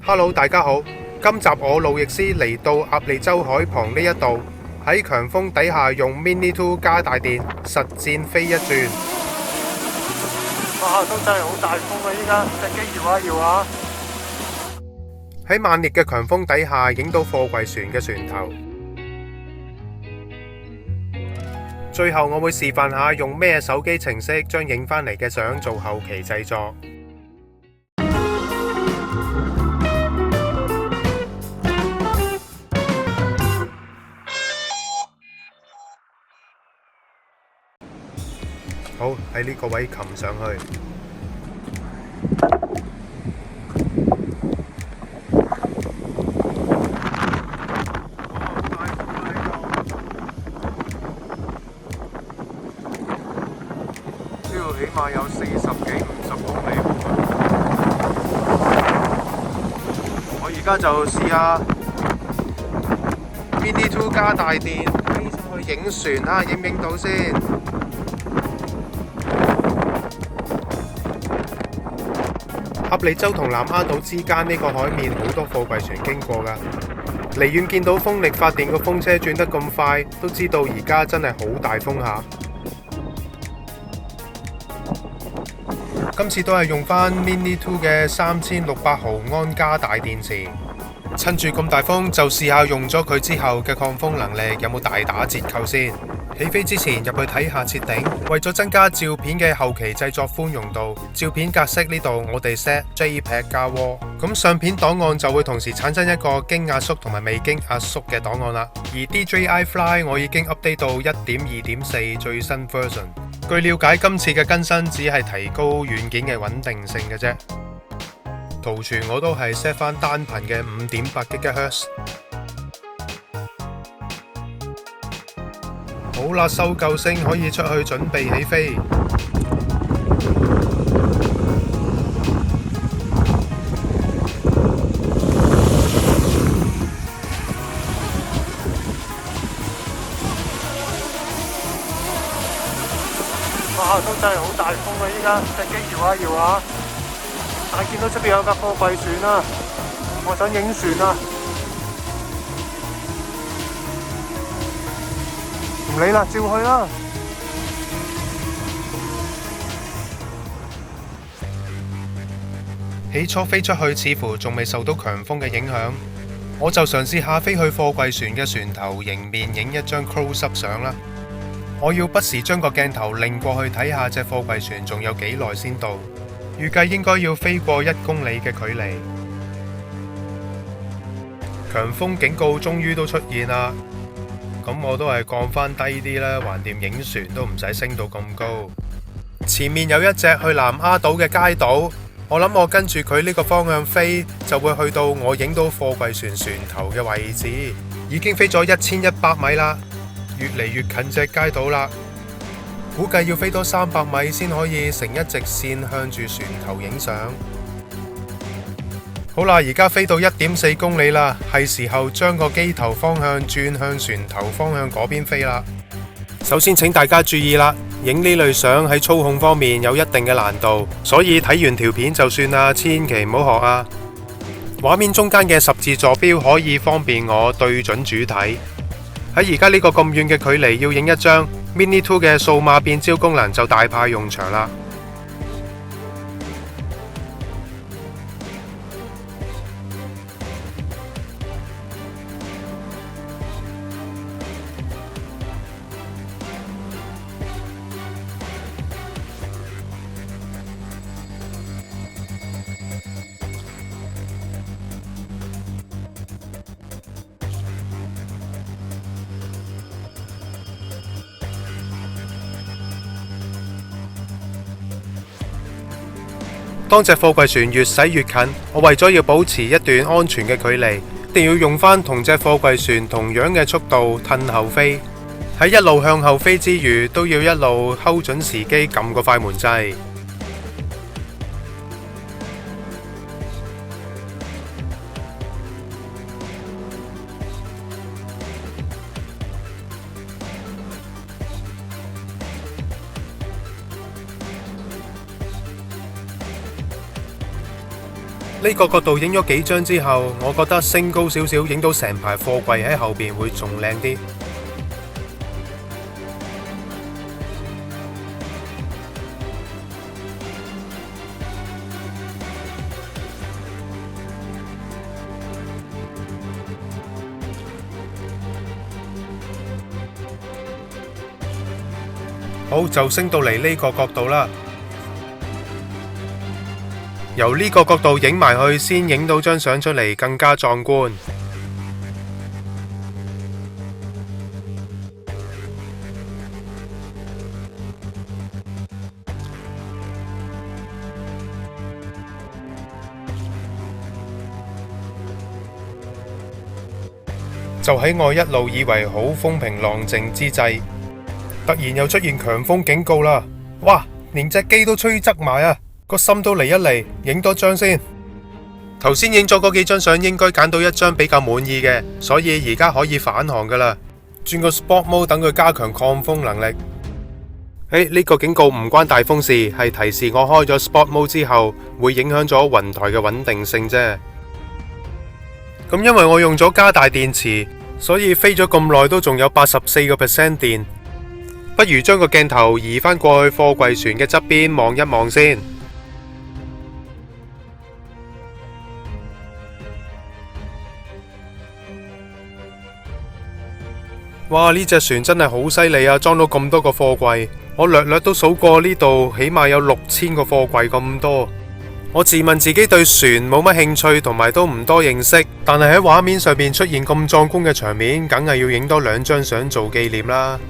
Hello，大家好。今集我路易斯嚟到鴨脷洲海旁呢一度，喺強風底下用 Mini 2加大電實戰飛一轉。哇！都真係好大風啊！依家隻機搖下搖下。喺猛烈嘅強風底下，影到貨櫃船嘅船頭。最後我會示範下用咩手機程式將影返嚟嘅相做後期製作。好，喺呢個位擒上去。呢度起碼有40幾50公里。我而家就試下 Mini 2加大電飛上去影船啦，影唔影到先？鴨脷洲同南丫島之間呢個海面好多貨櫃船經過㗎，離遠見到風力發電個風車轉得咁快，都知道而家真係好大風下。今次都係用返 Mini 2嘅3600毫安加大電池，趁住咁大風就試下用咗佢之後嘅抗風能力有冇大打折扣先。起飛之前入去睇下設定，為咗增加照片嘅後期製作寬容度，照片格式呢度我哋 set JPEG 加 RAW， 咁相片檔案就會同時產生一個經壓縮同埋未經壓縮嘅檔案啦。而 DJI Fly 我已經 update 到 1.2.4 最新 version。據了解，今次嘅更新只係提高軟件嘅穩定性嘅啫。圖傳我都係 set 翻單頻嘅 5.8 GHz。好啦，收夠聲可以出去準備起飛。哇！都真係好大風啊！依家隻機搖下搖下，但係見到出邊有架貨櫃船啊，我想影船啊！唔理啦，照去啦！起初飛出去似乎仲未受到強風嘅影響，我就嘗試下飛去貨櫃船嘅船頭迎面影一張 close up 相啦。我要不時將個鏡頭擰過去睇下隻貨櫃船仲有幾耐先到，預計應該要飛過1公里嘅距離。強風警告終於都出現啦，咁我都係降返低啲啦，橫掂影船都唔使升到咁高。前面有一隻去南丫島嘅街島，我諗我跟住佢呢個方向飛，就會去到我影到貨櫃船船頭嘅位置。已經飛咗1100米啦，越嚟越近隻街島啦，估計要飛多300米先可以成一直線向住船頭影相。好啦，而家飛到1.4公里啦，係時候將個機頭方向轉向船頭方向嗰邊飛啦。首先請大家注意啦，影呢類相喺操控方面有一定嘅難度，所以睇完條片就算啦，千祈唔好學啊。畫面中間嘅十字坐標可以方便我對準主體。喺而家呢個咁遠嘅距離要影一張 Mini 2嘅數碼變焦功能就大派用場啦。當隻貨櫃船越駛越近，我為咗要保持一段安全嘅距離，一定要用返同隻貨櫃船同樣嘅速度褪後飛。喺一路向後飛之餘，都要一路睺準時機撳個快門掣。呢呢個角度影咗幾張之後，我覺得升高少少影到成排貨櫃喺後邊會仲靚啲。好，就升到嚟呢個角度啦。由呢個角度影埋去，先影到張相出嚟，更加壯觀。就喺我一路以為好風平浪靜之際，突然又出現強風警告啦！哇，連隻機都吹側埋啊！個心都嚟一嚟，影多張先。頭先影咗嗰幾張相，應該揀到一張比較滿意嘅，所以而家可以返航噶啦。轉個 Sport Mode 等佢加強抗風能力。呢個警告唔關大風事，係提示我開咗 Sport Mode 之後會影響咗雲台嘅穩定性啫。咁因為我用咗加大電池，所以飛咗咁耐都仲有84% 電。不如將個鏡頭移返過去貨櫃船嘅側邊望一望先。哇！呢隻船真係好犀利啊，裝到咁多個貨櫃。我略略都數過呢度，起碼有6000個貨櫃咁多。我自問自己對船冇乜興趣，同埋都唔多認識，但係喺畫面上面出現咁壯觀嘅場面，梗係要影多2張相做紀念啦。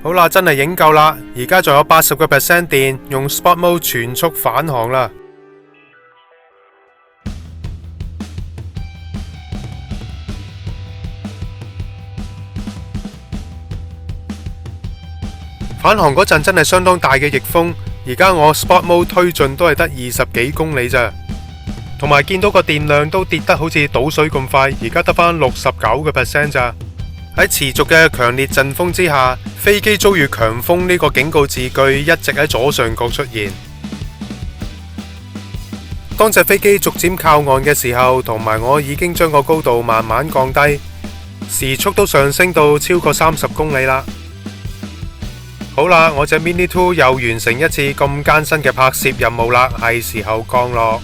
好啦，真係影夠啦，而家仲有80% 電，用 Sport Mode 全速返航啦。返航嗰陣真係相當大嘅逆風，而家我 Sport Mode 推進都係得20幾公里咋，同埋見到個電量都跌得好似倒水咁快，而家得返69% 咋。喺持續嘅強烈陣風之下，飛機遭遇強風呢個警告字句一直喺左上角出現。當隻飛機逐漸靠岸嘅時候，同埋我已經將個高度慢慢降低，時速都上升到超過30公里啦。好啦，我隻 Mini 2又完成一次咁艱辛嘅拍攝任務啦，係時候降落。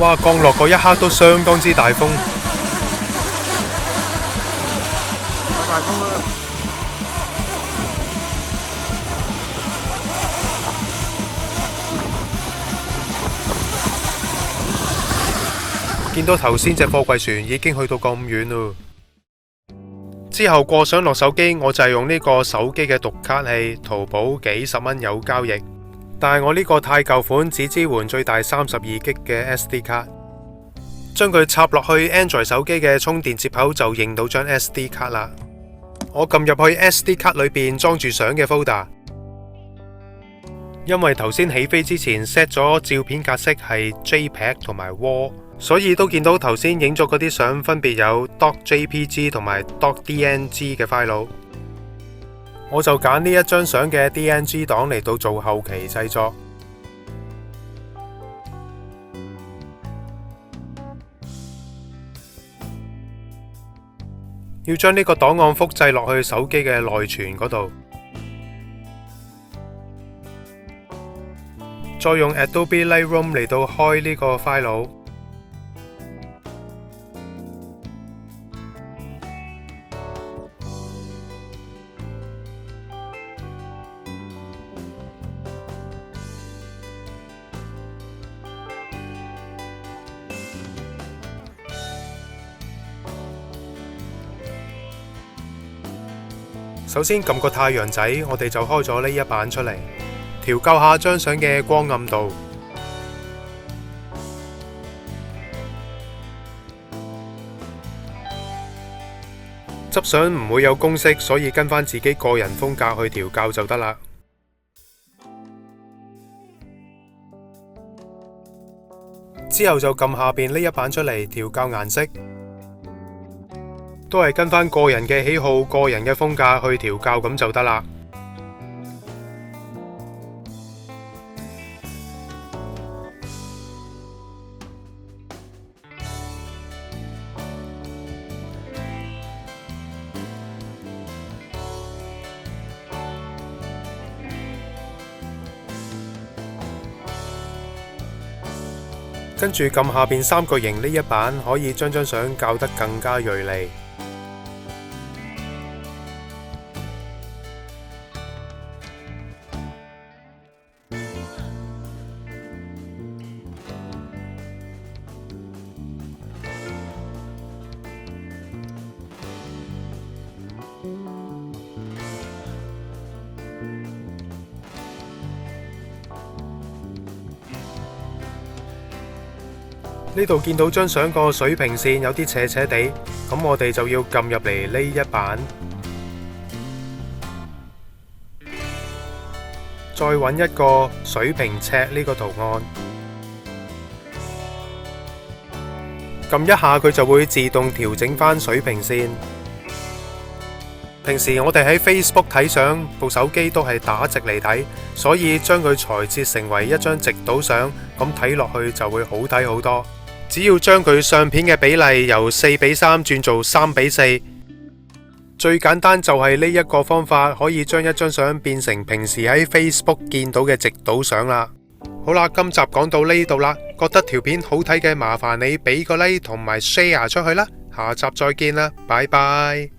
哇，降落嗰一刻都相當之大風。大風啦！見到頭先隻貨櫃船已經去到咁遠咯。之後過上落手機，我就係用呢個手機嘅讀卡器，淘寶幾十蚊有交易。但係我呢個太舊款，只支援最大32GB 嘅 SD 卡，將佢插落去 Android 手機嘅充電接口就認到張 SD 卡啦。我撳入去 SD 卡裏邊裝住相嘅 folder， 因為頭先起飛之前 set 咗照片格式係 JPEG 同埋 RAW， 所以都見到頭先影咗嗰啲相分別有 .jpg 同埋 .dng 嘅 file。我就揀呢一張相嘅 DNG 檔嚟到做後期製作。要將呢個檔案複製落去手機嘅內存嗰度，再用 Adobe Lightroom 嚟到開呢個 file。首先撳個太陽仔，我哋就開咗呢一版出嚟，調校下張相嘅光暗度。執相唔會有公式，所以跟返自己個人風格去調校就得啦。之後就撳下邊呢一版出嚟，調校顏色。都係跟返個人嘅喜好、個人嘅風格去調校咁就得啦。跟住撳下邊三角形呢一版，可以將張相校得更加銳利。呢度見到張相個水平線有啲斜斜地，咁我哋就要撳入嚟呢一版，再揾一個水平尺呢個圖案，撳一下佢就會自動調整返水平線。平時我哋喺 Facebook 睇相，部手機都係打直嚟睇，所以將佢裁切成為一張直倒相，咁睇落去就會好睇好多。只要將佢相片嘅比例由4:3轉做3:4，最簡單就係呢一個方法，可以將一張相變成平時喺 Facebook 見到嘅直倒相啦。好啦，今集講到呢度啦，覺得條片好睇嘅麻煩你俾個 like 同埋 share 出去啦，下集再見啦，拜拜。